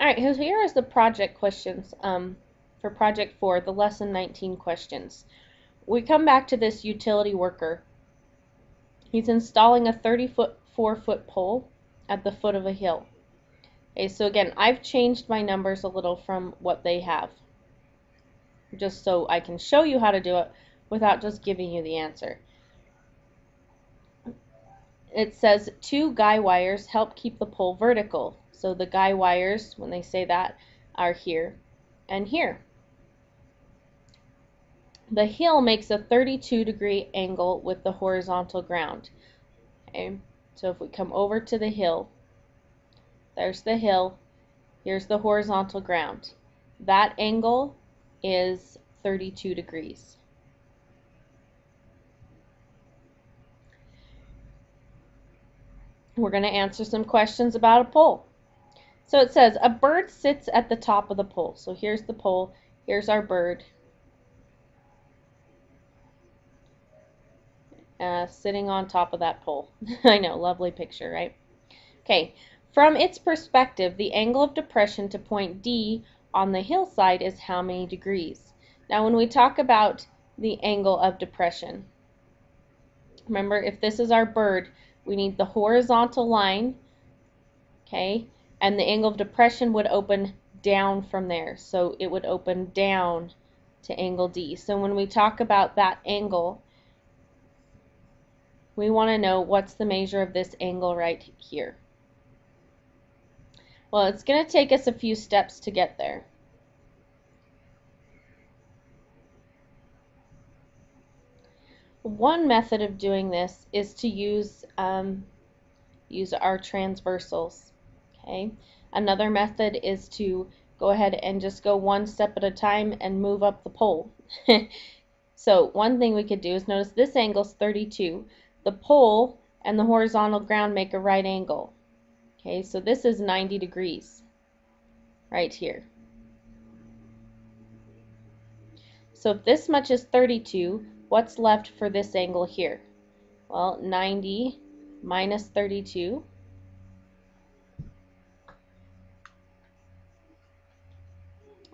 All right, so here is the project questions for Project 4, the Lesson 19 questions. We come back to this utility worker. He's installing a 34-foot pole at the foot of a hill. Okay, so again, I've changed my numbers a little from what they have, just so I can show you how to do it without just giving you the answer. It says 2 guy wires help keep the pole vertical. So the guy wires, when they say that, are here and here. The hill makes a 32-degree angle with the horizontal ground. Okay, so if we come over to the hill, there's the hill, here's the horizontal ground. That angle is 32 degrees. We're going to answer some questions about a pole. So it says, a bird sits at the top of the pole. So here's the pole, here's our bird. Sitting on top of that pole. I know, lovely picture, right? Okay, from its perspective, the angle of depression to point D on the hillside is how many degrees? Now, when we talk about the angle of depression, remember, if this is our bird, we need the horizontal line, okay, and the angle of depression would open down from there. So it would open down to angle D. So when we talk about that angle, we want to know what's the measure of this angle right here. Well, it's going to take us a few steps to get there. One method of doing this is to use our transversals. Okay. Another method is to go ahead and just go one step at a time and move up the pole. So one thing we could do is notice this angle is 32. The pole and the horizontal ground make a right angle. Okay, so this is 90 degrees right here. So if this much is 32, what's left for this angle here? Well, 90 minus 32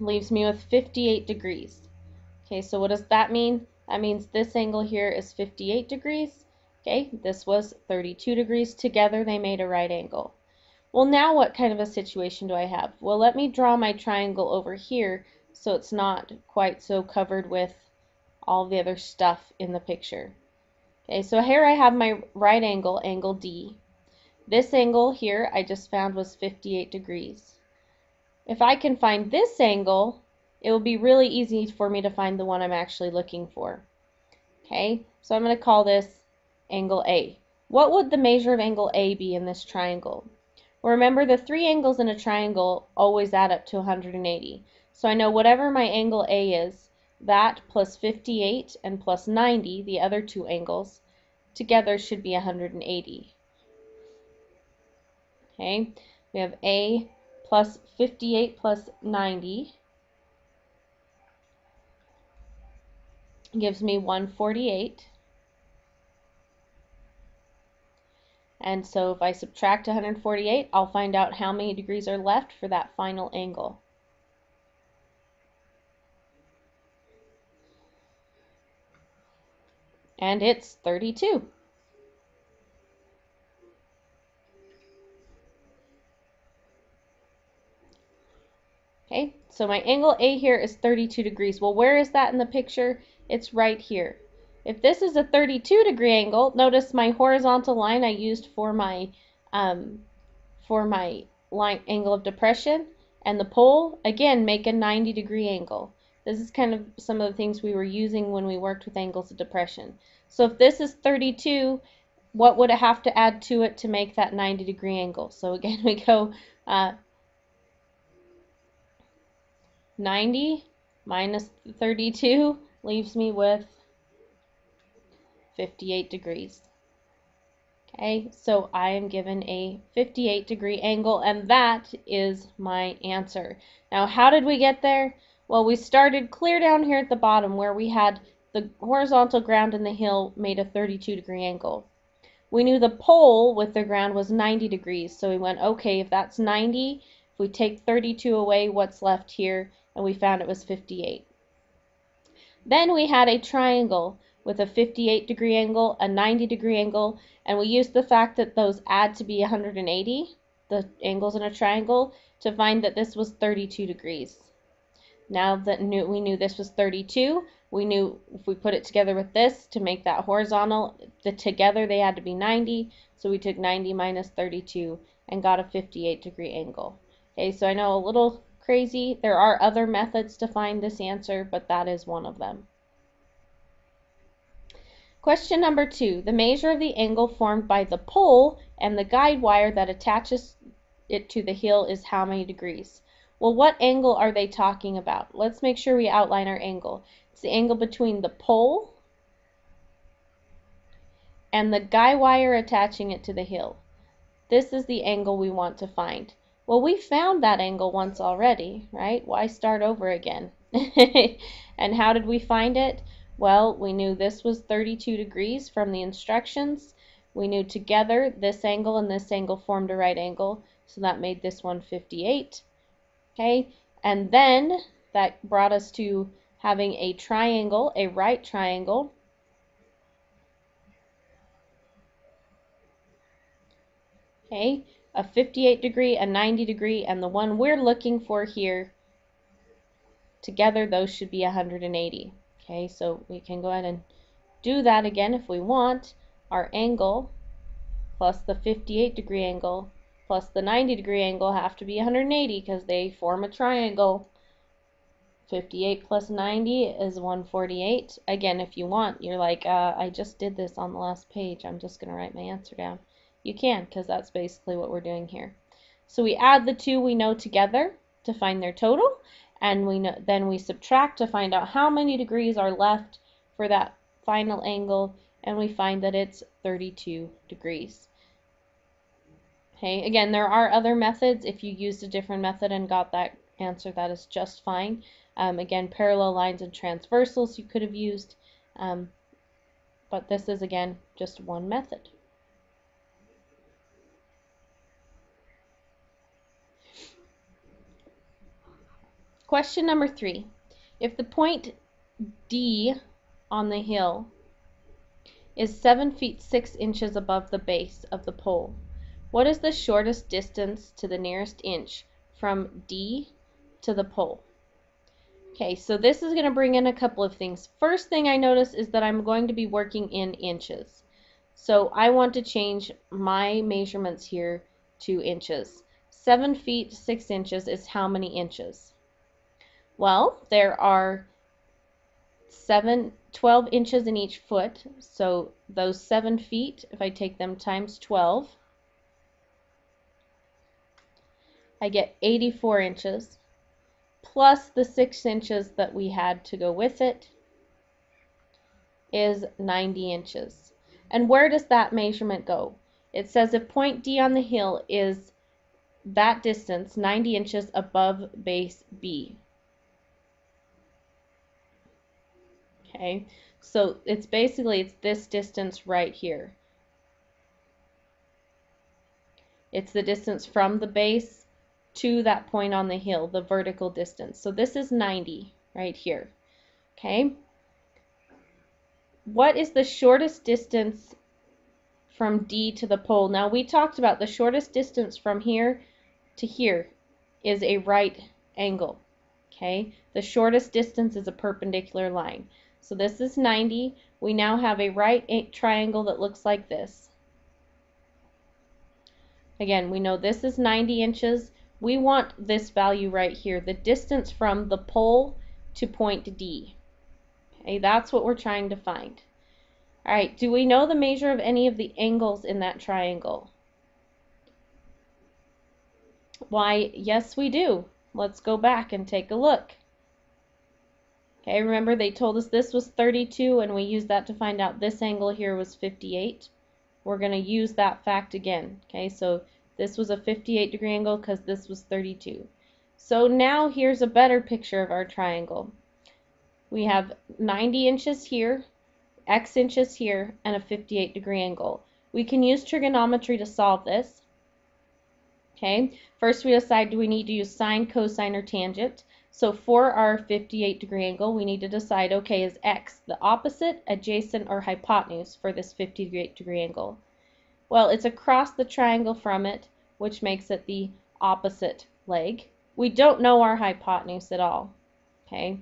leaves me with 58 degrees. Okay, so what does that mean? That means this angle here is 58 degrees. Okay, this was 32 degrees. Together they made a right angle. Well, now what kind of a situation do I have? Well, let me draw my triangle over here so it's not quite so covered with all the other stuff in the picture. Okay, so here I have my right angle, angle D. This angle here I just found was 58 degrees. If I can find this angle, it will be really easy for me to find the one I'm actually looking for. Okay, so I'm going to call this angle A. What would the measure of angle A be in this triangle? Well, remember, the 3 angles in a triangle always add up to 180. So I know whatever my angle A is, that plus 58 and plus 90, the other 2 angles, together should be 180. Okay, we have A plus 58 plus 90 gives me 148. And so if I subtract 148, I'll find out how many degrees are left for that final angle. And it's 32. Okay, so my angle A here is 32 degrees. Well, where is that in the picture? It's right here. If this is a 32-degree angle, notice my horizontal line I used for my line angle of depression, and the pole, again, make a 90-degree angle. This is kind of some of the things we were using when we worked with angles of depression. So if this is 32, what would it have to add to it to make that 90-degree angle? So again, we go 90 minus 32 leaves me with 58 degrees. Okay, so I am given a 58-degree angle, and that is my answer. Now, how did we get there? Well, we started clear down here at the bottom where we had the horizontal ground and the hill made a 32-degree angle. We knew the pole with the ground was 90 degrees, so we went, okay, if that's 90, If we take 32 away, what's left here? And we found it was 58. Then we had a triangle with a 58-degree angle, a 90-degree angle, and we used the fact that those add to be 180, the angles in a triangle, to find that this was 32 degrees. Now that we knew this was 32, we knew if we put it together with this to make that horizontal, together they had to be 90, so we took 90 minus 32 and got a 58-degree angle. Okay, so I know a little crazy. There are other methods to find this answer, but that is one of them. Question number 2. The measure of the angle formed by the pole and the guide wire that attaches it to the hill is how many degrees? Well, what angle are they talking about? Let's make sure we outline our angle. It's the angle between the pole and the guide wire attaching it to the hill. This is the angle we want to find. Well, we found that angle once already, right? Why start over again? And how did we find it? Well, we knew this was 32 degrees from the instructions. We knew together this angle and this angle formed a right angle, so that made this one 58. Okay, and then that brought us to having a triangle, a right triangle. Okay, a 58 degree, a 90 degree, and the one we're looking for here, together those should be 180. Okay, so we can go ahead and do that again if we want. Our angle plus the 58 degree angle plus the 90 degree angle have to be 180 because they form a triangle. 58 plus 90 is 148. Again, if you want, you're like, I just did this on the last page. I'm just going to write my answer down. You can, because that's basically what we're doing here. So we add the two we know together to find their total, and then we subtract to find out how many degrees are left for that final angle, and we find that it's 32 degrees. Okay, again, there are other methods. If you used a different method and got that answer, that is just fine. Again, parallel lines and transversals you could have used, but this is, again, just one method. Question number 3. If the point D on the hill is 7 feet 6 inches above the base of the pole, what is the shortest distance to the nearest inch from D to the pole? Okay, so this is going to bring in a couple of things. First thing I notice is that I'm going to be working in inches. So I want to change my measurements here to inches. 7 feet 6 inches is how many inches? Well, there are 12 inches in each foot, so those 7 feet, if I take them times 12, I get 84 inches, plus the 6 inches that we had to go with it is 90 inches. And where does that measurement go? It says if point D on the hill is that distance, 90 inches above base B. Okay, so it's this distance right here. It's the distance from the base to that point on the hill, the vertical distance. So this is 90 right here. Okay, what is the shortest distance from D to the pole? Now we talked about the shortest distance from here to here is a right angle. Okay, the shortest distance is a perpendicular line. So this is 90. We now have a right triangle that looks like this. Again, we know this is 90 inches. We want this value right here, the distance from the pole to point D. Okay, that's what we're trying to find. All right, do we know the measure of any of the angles in that triangle? Why, yes, we do. Let's go back and take a look. Okay, remember they told us this was 32 and we used that to find out this angle here was 58. We're going to use that fact again. Okay, so this was a 58 degree angle because this was 32. So now here's a better picture of our triangle. We have 90 inches here, X inches here, and a 58 degree angle. We can use trigonometry to solve this. Okay, first we decide, do we need to use sine, cosine, or tangent? So for our 58-degree angle, we need to decide, okay, is x the opposite, adjacent, or hypotenuse for this 58-degree angle? Well, it's across the triangle from it, which makes it the opposite leg. We don't know our hypotenuse at all. Okay,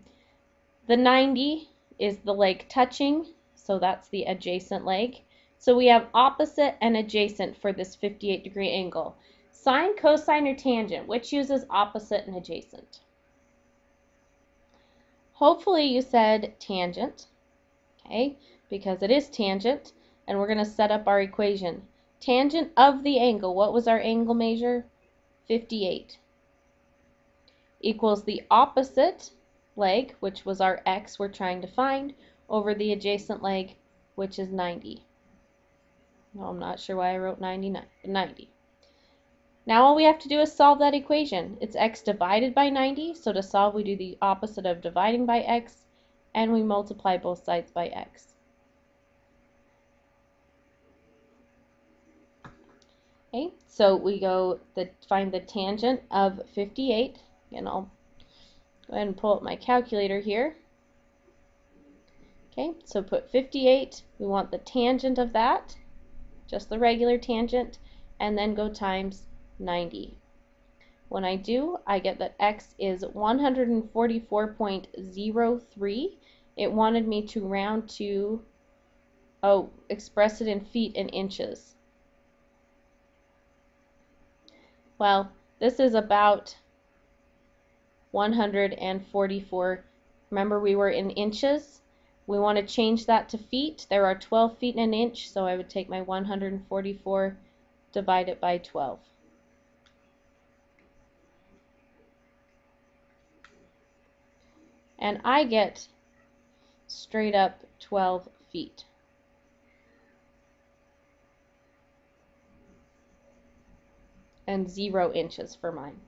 the 90 is the leg touching, so that's the adjacent leg. So we have opposite and adjacent for this 58-degree angle. Sine, cosine, or tangent, which uses opposite and adjacent? Hopefully you said tangent, okay, because it is tangent, and we're going to set up our equation. Tangent of the angle, what was our angle measure? 58. Equals the opposite leg, which was our x we're trying to find, over the adjacent leg, which is 90. No, I'm not sure why I wrote 90. Now all we have to do is solve that equation. It's x divided by 90, so to solve we do the opposite of dividing by x, and we multiply both sides by x. Okay, so we find the tangent of 58, and I'll go ahead and pull up my calculator here. Okay, so put 58, we want the tangent of that, just the regular tangent, and then go times 90. When I do, I get that x is 144.03. It wanted me to round to, express it in feet and inches. Well, this is about 144. Remember, we were in inches. We want to change that to feet. There are 12 feet in an inch, so I would take my 144, divide it by 12. And I get straight up 12 feet. And 0 inches for mine.